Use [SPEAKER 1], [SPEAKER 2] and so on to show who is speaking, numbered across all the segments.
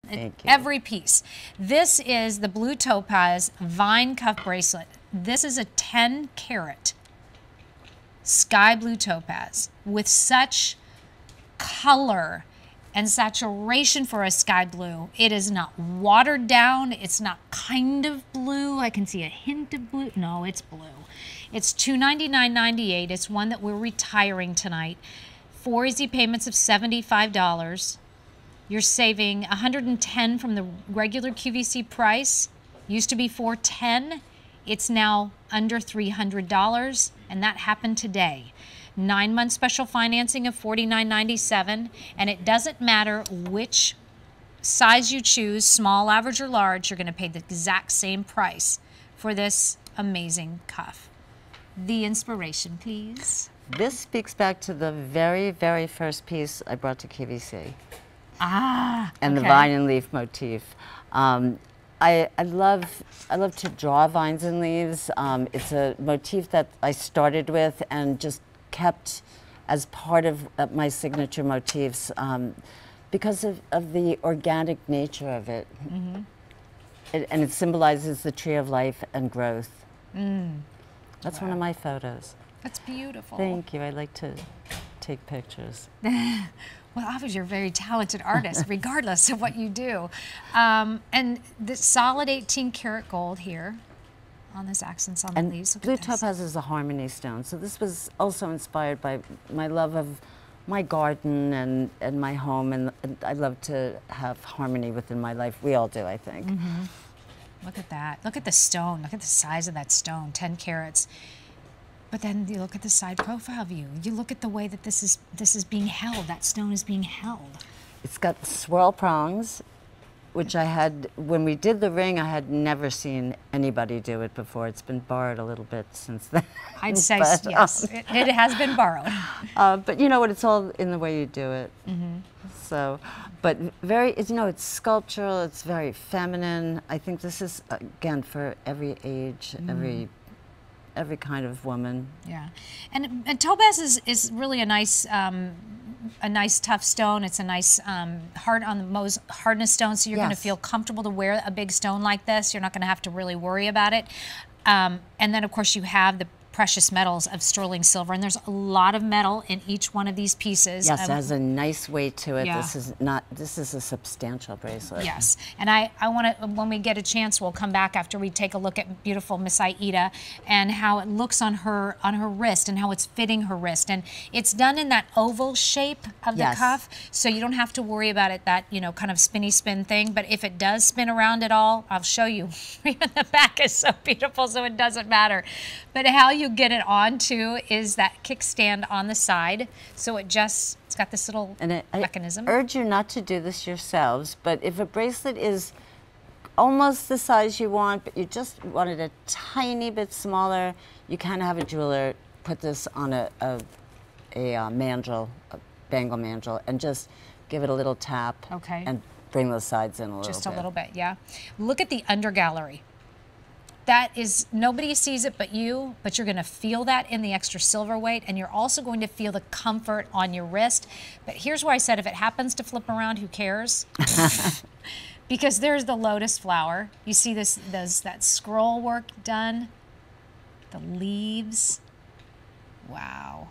[SPEAKER 1] Thank you.
[SPEAKER 2] Every piece. This is the blue topaz vine cuff bracelet. This is a 10-carat sky blue topaz with such color and saturation for a sky blue. It is not watered down. It's not kind of blue. I can see a hint of blue. No, it's blue. It's $299.98. It's one that we're retiring tonight. 4 easy payments of $75. You're saving $110 from the regular QVC price. Used to be $410. It's now under $300, and that happened today. 9-month special financing of $49.97, and it doesn't matter which size you choose, small, average, or large, you're going to pay the exact same price for this amazing cuff. The inspiration, please.
[SPEAKER 1] This speaks back to the very, very first piece I brought to QVC.
[SPEAKER 2] Ah,
[SPEAKER 1] and the vine and leaf motif. I love to draw vines and leaves. It's a motif that I started with and just kept as part of my signature motifs because of the organic nature of it. Mm-hmm. And it symbolizes the tree of life and growth. That's one of my photos.
[SPEAKER 2] That's beautiful.
[SPEAKER 1] Thank you. I like to take pictures.
[SPEAKER 2] Well, obviously you're a very talented artist, regardless of what you do. And the solid 18-karat gold here on this accents on the leaves.
[SPEAKER 1] Blue topaz is a harmony stone. So this was also inspired by my love of my garden and my home, and I love to have harmony within my life. We all do, I think.
[SPEAKER 2] Mm-hmm. Look at that. Look at the stone. Look at the size of that stone, 10 carats. But then you look at the side profile view. You look at the way that this is being held. That stone is being held.
[SPEAKER 1] It's got swirl prongs, which I had, when we did the ring, I had never seen anybody do it before. It's been borrowed a little bit since then.
[SPEAKER 2] I'd say yes, it has been borrowed.
[SPEAKER 1] But you know what, it's all in the way you do it. Mm-hmm. So, but it's sculptural, it's very feminine. I think this is, again, for every age, every kind of woman.
[SPEAKER 2] Yeah, and topaz is really a nice tough stone. It's a nice hardness stone, so you're going to feel comfortable to wear a big stone like this. You're not going to have to really worry about it. And then of course you have the precious metals of sterling silver, and there's a lot of metal in each one of these pieces.
[SPEAKER 1] Yes, it has a nice weight to it.
[SPEAKER 2] Yeah.
[SPEAKER 1] This is a substantial bracelet.
[SPEAKER 2] Yes, and I want to, when we get a chance, we'll come back after we take a look at beautiful Miss Aida and how it looks on her wrist and how it's fitting her wrist, and it's done in that oval shape of the cuff, so you don't have to worry about it, that kind of spinny spin thing. But if it does spin around at all, I'll show you. Even the back is so beautiful, so it doesn't matter. But how you get it onto is that kickstand on the side, so it's got this little mechanism.
[SPEAKER 1] I urge you not to do this yourselves, but if a bracelet is almost the size you want, but you just want it a tiny bit smaller, you can have a jeweler put this on a mandrel, a bangle mandrel, and just give it a little tap and bring those sides in a little bit.
[SPEAKER 2] Just a little bit, yeah. Look at the undergallery. That is, nobody sees it but you're going to feel that in the extra silver weight, and you're also going to feel the comfort on your wrist. But here's where I said, if it happens to flip around, who cares? Because there's the lotus flower. You see that scroll work done, the leaves. Wow.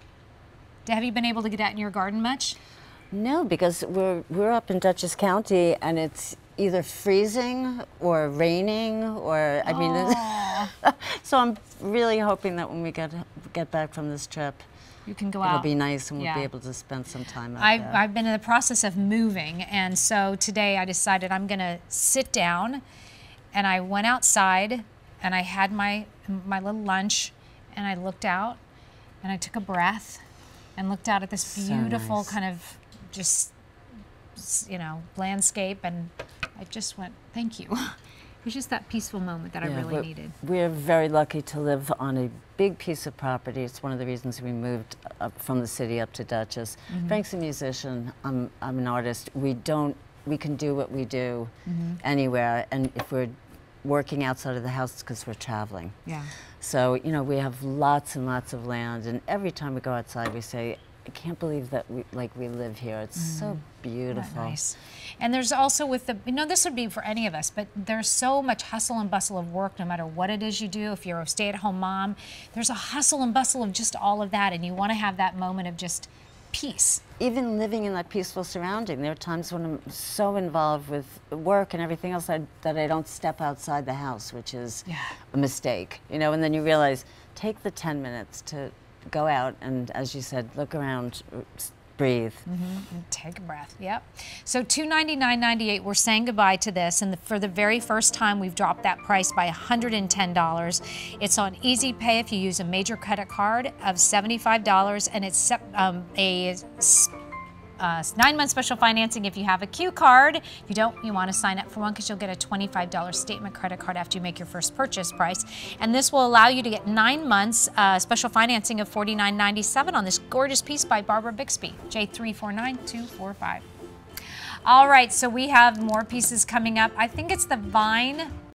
[SPEAKER 2] Have you been able to get out in your garden much?
[SPEAKER 1] No, because we're up in Dutchess County, and it's either freezing or raining, or I mean, so I'm really hoping that when we get back from this trip,
[SPEAKER 2] you can go out.
[SPEAKER 1] It'll be nice, and we'll be able to spend some time out there.
[SPEAKER 2] I've been in the process of moving, and so today I decided I'm going to sit down, and I went outside, and I had my little lunch, and I looked out, and I took a breath, and looked out at this beautiful kind of just landscape, and I just went, thank you. It was just that peaceful moment that I really needed. We're
[SPEAKER 1] very lucky to live on a big piece of property. It's one of the reasons we moved up from the city up to Dutchess. Frank's a musician. I'm an artist. We can do what we do anywhere, and if we're working outside of the house, it's because we're traveling.
[SPEAKER 2] Yeah.
[SPEAKER 1] So we have lots and lots of land, and every time we go outside, we say, I can't believe that we live here. It's so beautiful.
[SPEAKER 2] Nice. And there's also with the, this would be for any of us, but there's so much hustle and bustle of work, no matter what it is you do. If you're a stay-at-home mom, there's a hustle and bustle of just all of that, and you want to have that moment of just peace.
[SPEAKER 1] Even living in that peaceful surrounding, there are times when I'm so involved with work and everything else that I don't step outside the house, which is a mistake, and then you realize, take the 10 minutes to go out and, as you said, look around, breathe.
[SPEAKER 2] And take a breath. Yep. So $299.98. We're saying goodbye to this, and for the very first time, we've dropped that price by $110. It's on Easy Pay if you use a major credit card of $75, and it's a 9-month special financing if you have a Q card. If you don't, you want to sign up for one because you'll get a $25 statement credit card after you make your first purchase price. And this will allow you to get 9 months special financing of $49.97 on this gorgeous piece by Barbara Bixby, J349245. All right, so we have more pieces coming up. I think it's the Vine